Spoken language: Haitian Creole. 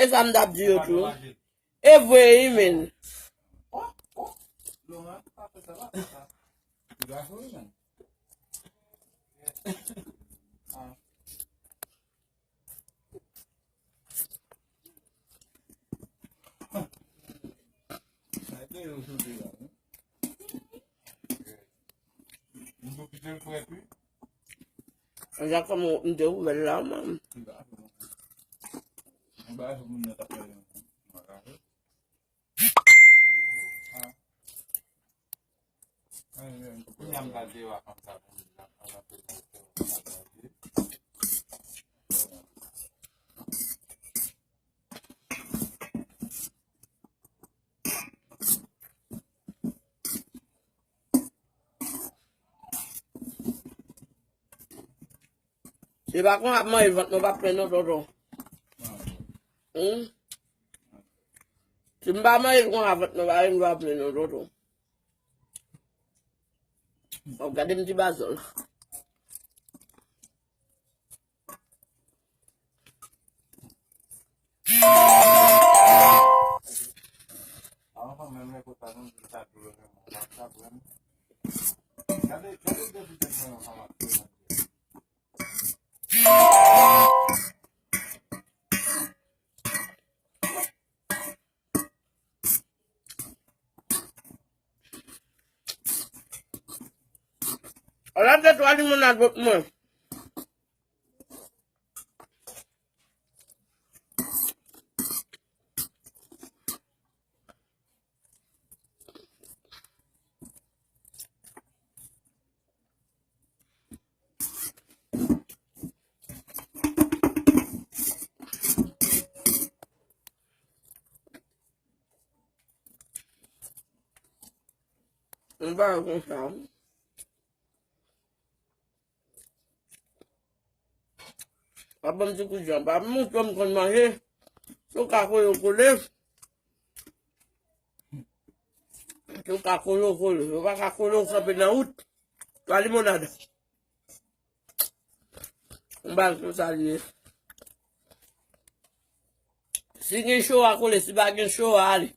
E sa mdap di yo tou. E vwe yi men. Ya como de verdad, man. Si va con amor, no va a prender todo. Si va a ir con amor, no va a prender todo. O gade mti bazol. Ahora te tu ali mona bot mo. Va con ça. Abam ti ku jan ba mu tom kon ma he. So ka ko yo ko le. So ka ko yo ko le. Va ka ko yo sa pe na out. Tu ali monada. Va ko sa li. Si gen show a ko le si ba gen show a ali.